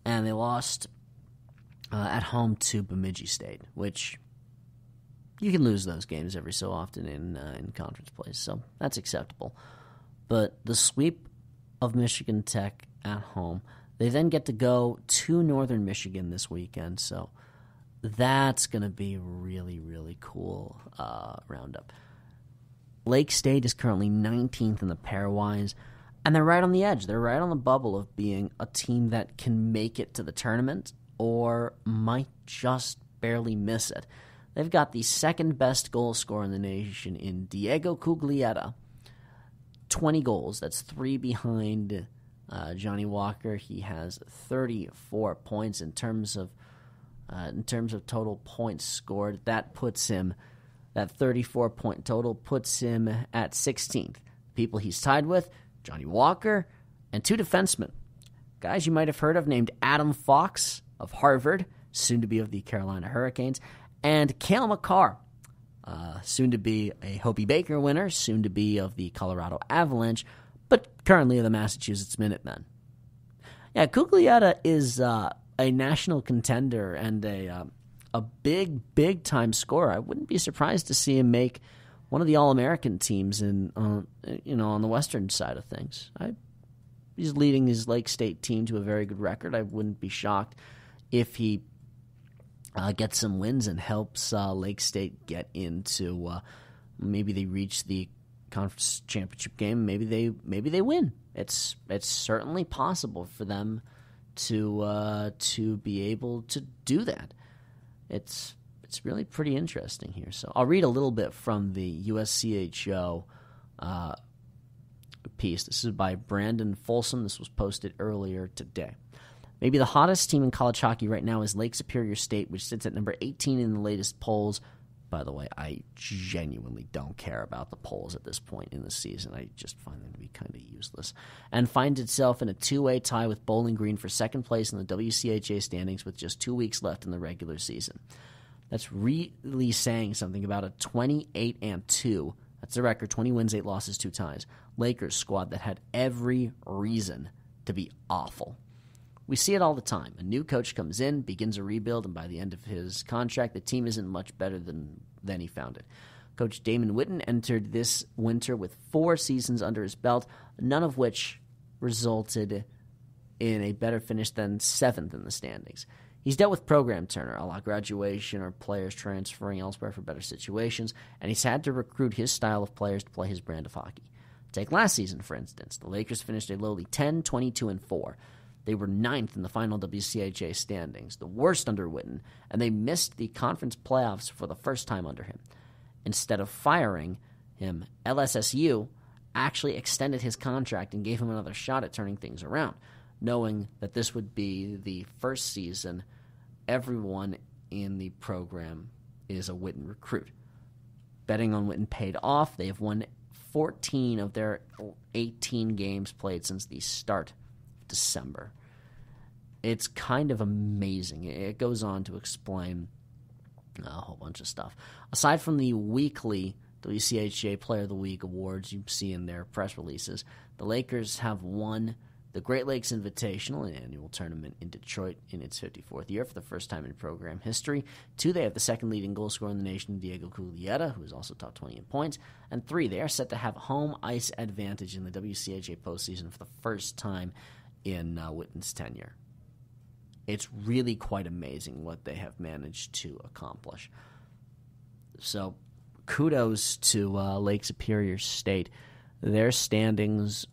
and they lost at home to Bemidji State, which you can lose those games every so often in conference play, so that's acceptable. But the sweep of Michigan Tech at home, they then get to go to Northern Michigan this weekend, so that's going to be really, really cool roundup. Lake State is currently 19th in the pairwise, and they're right on the edge. They're right on the bubble of being a team that can make it to the tournament or might just barely miss it. They've got the second best goal scorer in the nation in Diego Cuglietta. 20 goals. That's 3 behind Johnny Walker. He has 34 points in terms of total points scored. That 34-point total puts him at 16th. People he's tied with, Johnny Walker, and 2 defensemen. Guys you might have heard of named Adam Fox of Harvard, soon to be of the Carolina Hurricanes, and Cale Makar, soon to be a Hobey Baker winner, soon to be of the Colorado Avalanche, but currently of the Massachusetts Minutemen. Yeah, Cuglietta is a national contender and a big-time scorer. I wouldn't be surprised to see him make one of the All-American teams on the western side of things. He's leading his Lake State team to a very good record. I wouldn't be shocked if he gets some wins and helps Lake State get into maybe they reach the conference championship game. Maybe they win. It's certainly possible for them to be able to do that. It's really pretty interesting here. So I'll read a little bit from the USCHO piece. This is by Brandon Folsom. This was posted earlier today. Maybe the hottest team in college hockey right now is Lake Superior State, which sits at number 18 in the latest polls. By the way, I genuinely don't care about the polls at this point in the season. I just find them to be kind of useless. And finds itself in a 2-way tie with Bowling Green for second place in the WCHA standings with just 2 weeks left in the regular season. That's really saying something about a 28-2. That's the record, 20 wins, 8 losses, 2 ties. Lakers squad that had every reason to be awful. We see it all the time. A new coach comes in, begins a rebuild, and by the end of his contract, the team isn't much better than he found it. Coach Damon Whitten entered this winter with 4 seasons under his belt, none of which resulted in a better finish than 7th in the standings. He's dealt with program turner, a la graduation or players transferring elsewhere for better situations, and he's had to recruit his style of players to play his brand of hockey. Take last season, for instance. The Lakers finished a lowly 10-22-4. They were 9th in the final WCHA standings, the worst under Witten, and they missed the conference playoffs for the first time under him. Instead of firing him, LSSU actually extended his contract and gave him another shot at turning things around, knowing that this would be the first season everyone in the program is a Witten recruit. Betting on Witten paid off. They have won 14 of their 18 games played since the start of December. It's kind of amazing. It goes on to explain a whole bunch of stuff. Aside from the weekly WCHA Player of the Week awards you see in their press releases, the Lakers have won the Great Lakes Invitational, an annual tournament in Detroit, in its 54th year for the first time in program history. 2, they have the second leading goal scorer in the nation, Diego Culieta, who is also top 20 in points. And 3, they are set to have home ice advantage in the WCHA postseason for the first time in Witten's tenure. It's really quite amazing what they have managed to accomplish. So kudos to Lake Superior State. Their standings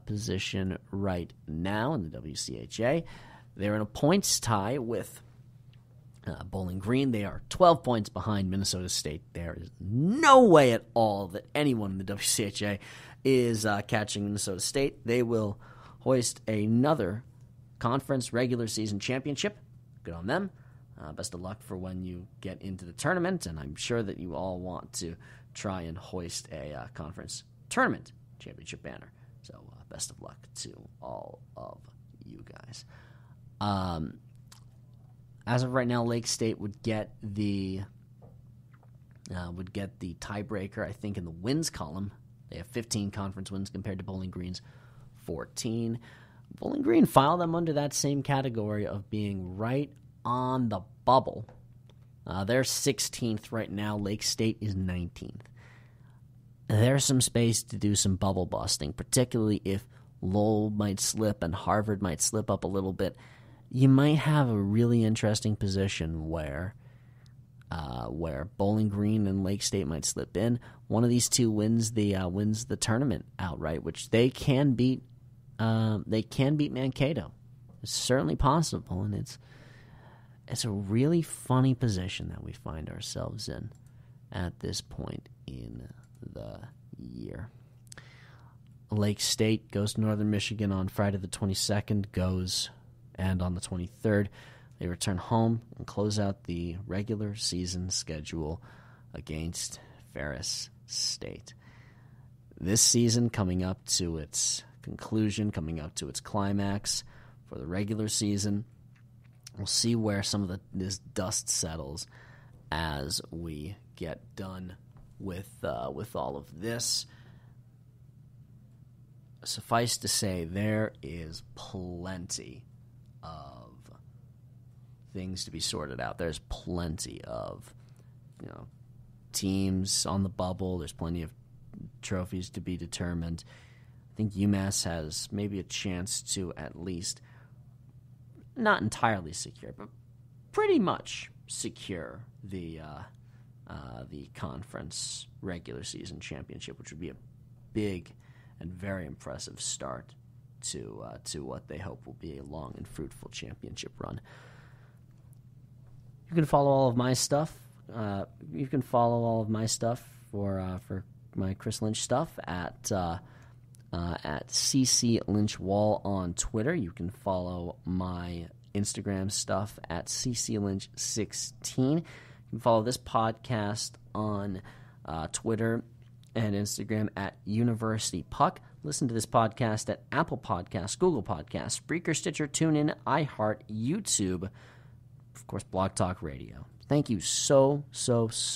position right now in the WCHA. They're in a points tie with Bowling Green. They are 12 points behind Minnesota State. There is no way at all that anyone in the WCHA is catching Minnesota State. They will hoist another conference regular season championship. Good on them. Best of luck for when you get into the tournament, and I'm sure that you all want to try and hoist a conference tournament championship banner. So best of luck to all of you guys. As of right now, Lake State would get the tiebreaker, I think, in the wins column. They have 15 conference wins compared to Bowling Green's 14. Bowling Green filed them under that same category of being right on the bubble. They're 16th right now. Lake State is 19th. There's some space to do some bubble busting, particularly if Lowell might slip and Harvard might slip up a little bit. You might have a really interesting position where Bowling Green and Lake State might slip in. One of these two wins the tournament outright, which they can beat. They can beat Mankato. It's certainly possible, and it's a really funny position that we find ourselves in at this point in the year. Lake State goes to Northern Michigan on Friday the 22nd, and on the 23rd, they return home and close out the regular season schedule against Ferris State. This season coming up to its conclusion, coming up to its climax for the regular season. We'll see where some of this dust settles as we get done with all of this. Suffice to say, there is plenty of things to be sorted out. There's plenty of teams on the bubble. There's plenty of trophies to be determined. I think UMass has maybe a chance to at least not entirely secure, but pretty much secure the conference regular season championship, which would be a big and very impressive start to what they hope will be a long and fruitful championship run. You can follow all of my stuff. You can follow all of my stuff for my Chris Lynch stuff at CC Lynch Wall on Twitter. You can follow my Instagram stuff at CC Lynch 16. You can follow this podcast on Twitter and Instagram at University Puck. Listen to this podcast at Apple Podcasts, Google Podcasts, Spreaker, Stitcher, TuneIn, iHeart, YouTube, of course, Blog Talk Radio. Thank you so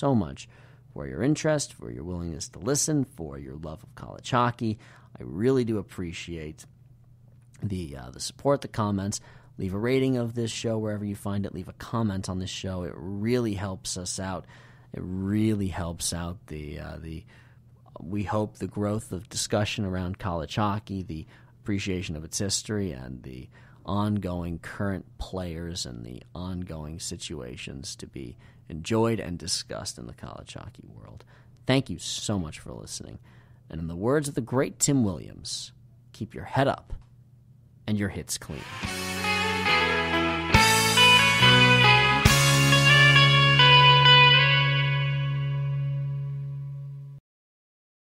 much for your interest, for your willingness to listen, for your love of college hockey. I really do appreciate the support, the comments. Leave a rating of this show wherever you find it. Leave a comment on this show. It really helps us out. It really helps out we hope the growth of discussion around college hockey, the appreciation of its history, and the ongoing current players and the ongoing situations to be enjoyed and discussed in the college hockey world. Thank you so much for listening. And in the words of the great Tim Williams, keep your head up and your hits clean.